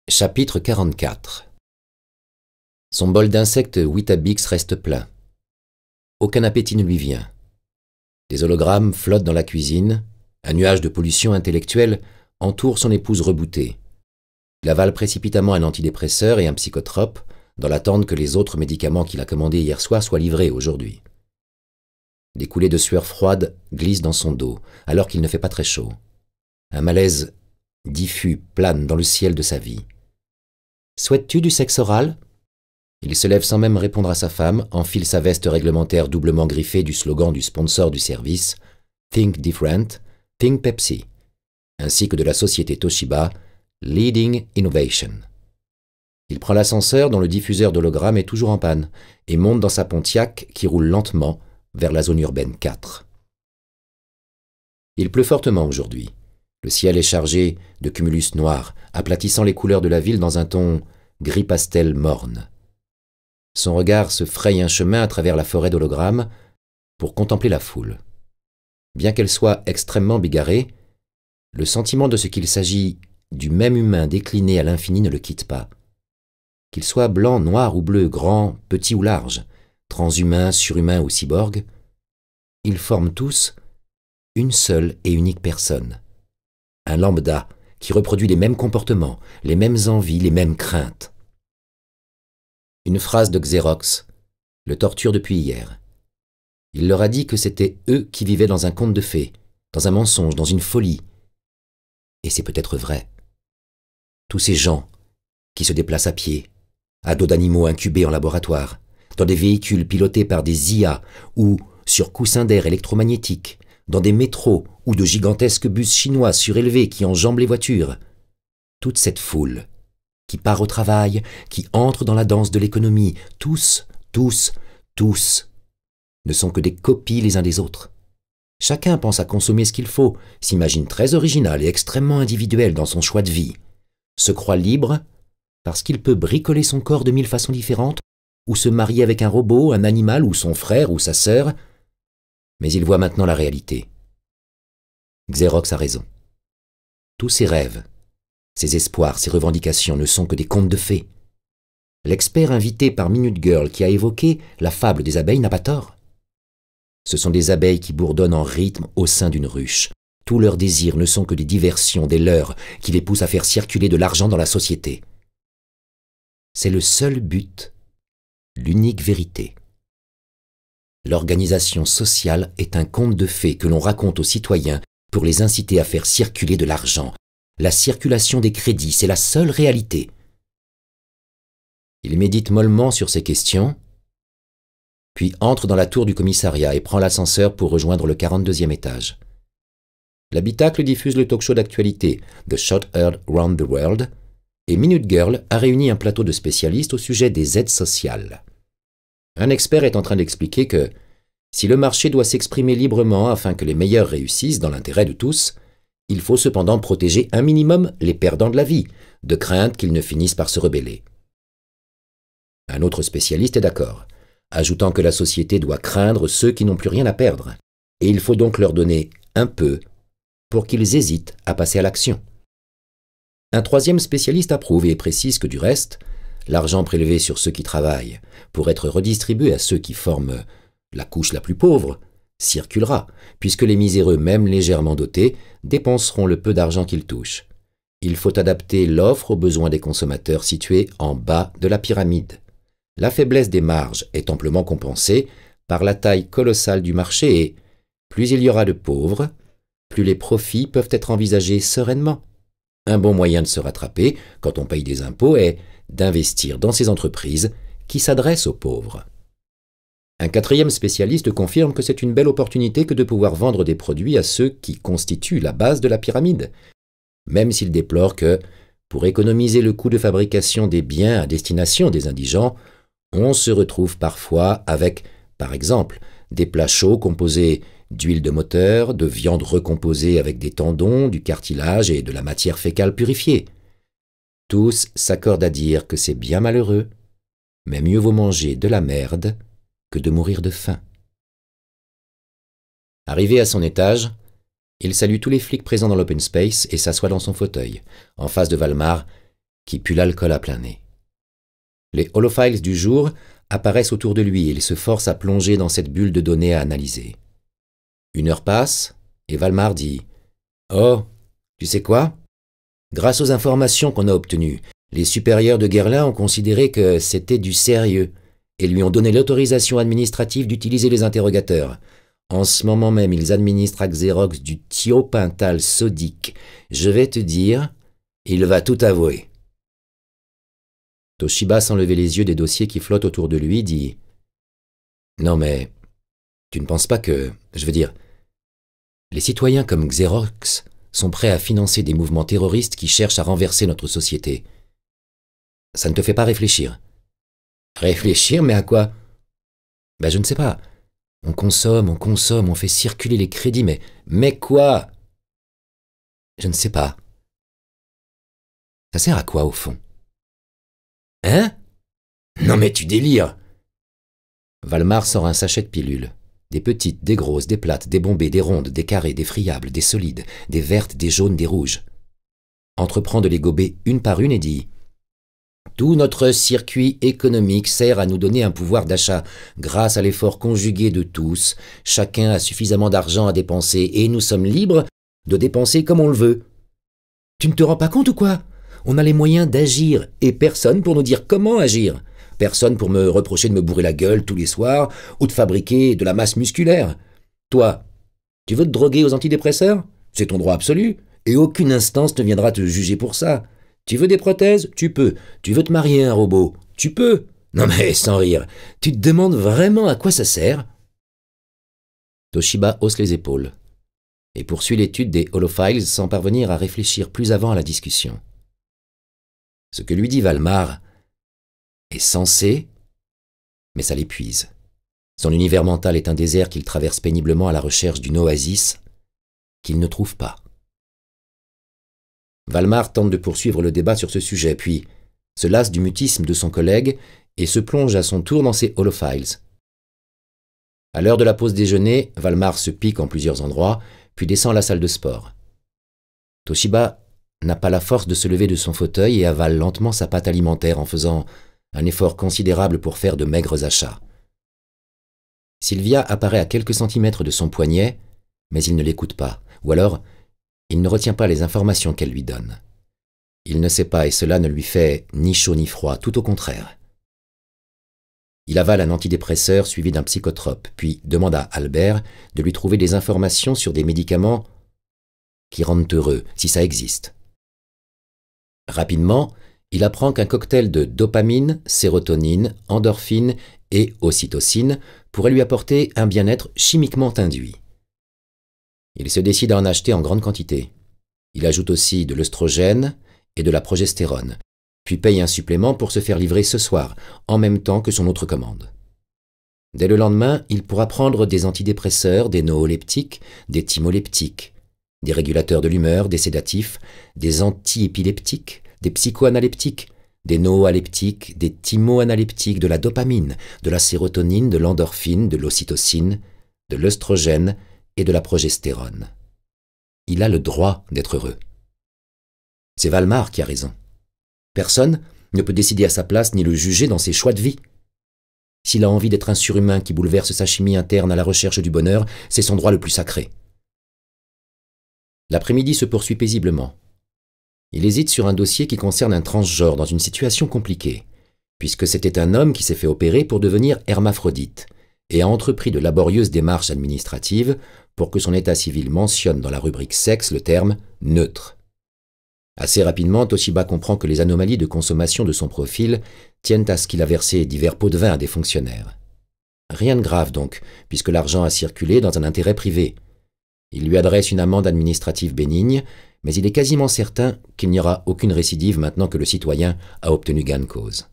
Chapitre 44. Son bol d'insectes Weetabix reste plein. Aucun appétit ne lui vient. Des hologrammes flottent dans la cuisine, un nuage de pollution intellectuelle entoure son épouse reboutée. Il avale précipitamment un antidépresseur et un psychotrope, dans l'attente que les autres médicaments qu'il a commandés hier soir soient livrés aujourd'hui. Des coulées de sueur froide glissent dans son dos, alors qu'il ne fait pas très chaud. Un malaise diffus plane dans le ciel de sa vie. « Souhaites-tu du sexe oral ?» Il se lève sans même répondre à sa femme, enfile sa veste réglementaire doublement griffée du slogan du sponsor du service « Think Different, Think Pepsi », ainsi que de la société Toshiba « Leading Innovation ». Il prend l'ascenseur dont le diffuseur d'hologramme est toujours en panne et monte dans sa Pontiac qui roule lentement vers la zone urbaine 4. Il pleut fortement aujourd'hui. Le ciel est chargé de cumulus noirs, aplatissant les couleurs de la ville dans un ton gris pastel morne. Son regard se fraye un chemin à travers la forêt d'hologrammes pour contempler la foule. Bien qu'elle soit extrêmement bigarrée, le sentiment de ce qu'il s'agit du même humain décliné à l'infini ne le quitte pas. Qu'il soit blanc, noir ou bleu, grand, petit ou large, transhumain, surhumain ou cyborg, ils forment tous une seule et unique personne. Un lambda qui reproduit les mêmes comportements, les mêmes envies, les mêmes craintes. Une phrase de Xerox le torture depuis hier. Il leur a dit que c'était eux qui vivaient dans un conte de fées, dans un mensonge, dans une folie. Et c'est peut-être vrai. Tous ces gens qui se déplacent à pied, à dos d'animaux incubés en laboratoire, dans des véhicules pilotés par des IA ou sur coussins d'air électromagnétiques, dans des métros ou de gigantesques bus chinois surélevés qui enjambent les voitures. Toute cette foule qui part au travail, qui entre dans la danse de l'économie, tous, ne sont que des copies les uns des autres. Chacun pense à consommer ce qu'il faut, s'imagine très original et extrêmement individuel dans son choix de vie, se croit libre parce qu'il peut bricoler son corps de 1000 façons différentes, ou se marier avec un robot, un animal ou son frère ou sa sœur, mais il voit maintenant la réalité. Xerox a raison. Tous ses rêves, ses espoirs, ses revendications ne sont que des contes de fées. L'expert invité par Minute Girl qui a évoqué la fable des abeilles n'a pas tort. Ce sont des abeilles qui bourdonnent en rythme au sein d'une ruche. Tous leurs désirs ne sont que des diversions, des leurs, qui les poussent à faire circuler de l'argent dans la société. C'est le seul but, l'unique vérité. L'organisation sociale est un conte de fées que l'on raconte aux citoyens pour les inciter à faire circuler de l'argent. La circulation des crédits, c'est la seule réalité. Il médite mollement sur ces questions, puis entre dans la tour du commissariat et prend l'ascenseur pour rejoindre le 42e étage. L'habitacle diffuse le talk-show d'actualité The Shot Heard Round the World et Minute Girl a réuni un plateau de spécialistes au sujet des aides sociales. Un expert est en train d'expliquer que si le marché doit s'exprimer librement afin que les meilleurs réussissent dans l'intérêt de tous, il faut cependant protéger un minimum les perdants de la vie, de crainte qu'ils ne finissent par se rebeller. Un autre spécialiste est d'accord, ajoutant que la société doit craindre ceux qui n'ont plus rien à perdre, et il faut donc leur donner un peu pour qu'ils hésitent à passer à l'action. Un troisième spécialiste approuve et précise que du reste, l'argent prélevé sur ceux qui travaillent pour être redistribué à ceux qui forment la couche la plus pauvre circulera, puisque les miséreux, même légèrement dotés, dépenseront le peu d'argent qu'ils touchent. Il faut adapter l'offre aux besoins des consommateurs situés en bas de la pyramide. La faiblesse des marges est amplement compensée par la taille colossale du marché et plus il y aura de pauvres, plus les profits peuvent être envisagés sereinement. Un bon moyen de se rattraper, quand on paye des impôts, est d'investir dans ces entreprises qui s'adressent aux pauvres. Un quatrième spécialiste confirme que c'est une belle opportunité que de pouvoir vendre des produits à ceux qui constituent la base de la pyramide, même s'il déplore que, pour économiser le coût de fabrication des biens à destination des indigents, on se retrouve parfois avec, par exemple, des plats chauds composés d'huile de moteur, de viande recomposée avec des tendons, du cartilage et de la matière fécale purifiée. Tous s'accordent à dire que c'est bien malheureux, mais mieux vaut manger de la merde que de mourir de faim. Arrivé à son étage, il salue tous les flics présents dans l'open space et s'assoit dans son fauteuil, en face de Valmar, qui pue l'alcool à plein nez. Les holophiles du jour apparaissent autour de lui et il se force à plonger dans cette bulle de données à analyser. 1 heure passe et Valmar dit « Oh, tu sais quoi? Grâce aux informations qu'on a obtenues, les supérieurs de Guerlain ont considéré que c'était du sérieux et lui ont donné l'autorisation administrative d'utiliser les interrogateurs. En ce moment même, ils administrent à Xerox du thiopental sodique. Je vais te dire, il va tout avouer. » Toshiba, sans lever les yeux des dossiers qui flottent autour de lui, dit « Non mais, tu ne penses pas que, je veux dire, les citoyens comme Xerox sont prêts à financer des mouvements terroristes qui cherchent à renverser notre société. Ça ne te fait pas réfléchir? » Réfléchir, mais à quoi? Ben je ne sais pas. On consomme, on fait circuler les crédits, mais quoi? Je ne sais pas. Ça sert à quoi, au fond? Hein? Non mais tu délires! Valmar sort un sachet de pilules. Des petites, des grosses, des plates, des bombées, des rondes, des carrés, des friables, des solides, des vertes, des jaunes, des rouges. Entreprend de les gober une par une et dit « Tout notre circuit économique sert à nous donner un pouvoir d'achat. Grâce à l'effort conjugué de tous, chacun a suffisamment d'argent à dépenser et nous sommes libres de dépenser comme on le veut. Tu ne te rends pas compte ou quoi? On a les moyens d'agir et personne pour nous dire comment agir. Personne pour me reprocher de me bourrer la gueule tous les soirs ou de fabriquer de la masse musculaire. Toi, tu veux te droguer aux antidépresseurs? C'est ton droit absolu et aucune instance ne viendra te juger pour ça. Tu veux des prothèses? Tu peux. Tu veux te marier à un robot? Tu peux. Non mais sans rire, tu te demandes vraiment à quoi ça sert? » Toshiba hausse les épaules et poursuit l'étude des holophiles sans parvenir à réfléchir plus avant à la discussion. Ce que lui dit Valmar est sensé, mais ça l'épuise. Son univers mental est un désert qu'il traverse péniblement à la recherche d'une oasis qu'il ne trouve pas. Valmar tente de poursuivre le débat sur ce sujet, puis se lasse du mutisme de son collègue et se plonge à son tour dans ses holophiles. À l'heure de la pause déjeuner, Valmar se pique en plusieurs endroits, puis descend à la salle de sport. Toshiba n'a pas la force de se lever de son fauteuil et avale lentement sa pâte alimentaire en faisant un effort considérable pour faire de maigres achats. Sylvia apparaît à quelques centimètres de son poignet, mais il ne l'écoute pas, ou alors il ne retient pas les informations qu'elle lui donne. Il ne sait pas et cela ne lui fait ni chaud ni froid, tout au contraire. Il avale un antidépresseur suivi d'un psychotrope, puis demande à Albert de lui trouver des informations sur des médicaments qui rendent heureux, si ça existe. Rapidement, il apprend qu'un cocktail de dopamine, sérotonine, endorphine et ocytocine pourrait lui apporter un bien-être chimiquement induit. Il se décide à en acheter en grande quantité. Il ajoute aussi de l'œstrogène et de la progestérone, puis paye un supplément pour se faire livrer ce soir, en même temps que son autre commande. Dès le lendemain, il pourra prendre des antidépresseurs, des nooleptiques, des thymoleptiques, des régulateurs de l'humeur, des sédatifs, des antiépileptiques, des psychoanaleptiques, des nooaleptiques, des thymoanaleptiques, de la dopamine, de la sérotonine, de l'endorphine, de l'ocytocine, de l'œstrogène et de la progestérone. Il a le droit d'être heureux. C'est Valmar qui a raison. Personne ne peut décider à sa place ni le juger dans ses choix de vie. S'il a envie d'être un surhumain qui bouleverse sa chimie interne à la recherche du bonheur, c'est son droit le plus sacré. L'après-midi se poursuit paisiblement. Il hésite sur un dossier qui concerne un transgenre dans une situation compliquée, puisque c'était un homme qui s'est fait opérer pour devenir hermaphrodite et a entrepris de laborieuses démarches administratives pour que son état civil mentionne dans la rubrique sexe le terme « neutre ». Assez rapidement, Toshiba comprend que les anomalies de consommation de son profil tiennent à ce qu'il a versé divers pots de vin à des fonctionnaires. Rien de grave donc, puisque l'argent a circulé dans un intérêt privé. Il lui adresse une amende administrative bénigne, mais il est quasiment certain qu'il n'y aura aucune récidive maintenant que le citoyen a obtenu gain de cause.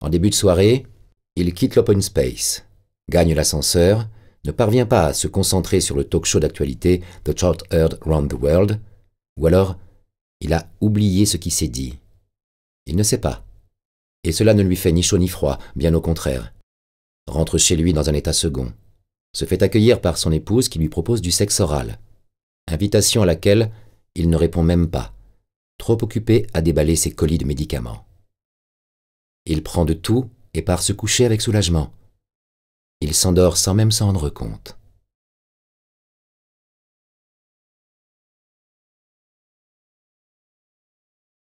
En début de soirée, il quitte l'open space, gagne l'ascenseur, ne parvient pas à se concentrer sur le talk-show d'actualité The Short-Haired Round the World, ou alors il a oublié ce qui s'est dit. Il ne sait pas, et cela ne lui fait ni chaud ni froid, bien au contraire. Rentre chez lui dans un état second, se fait accueillir par son épouse qui lui propose du sexe oral, invitation à laquelle il ne répond même pas, trop occupé à déballer ses colis de médicaments. Il prend de tout et part se coucher avec soulagement. Il s'endort sans même s'en rendre compte.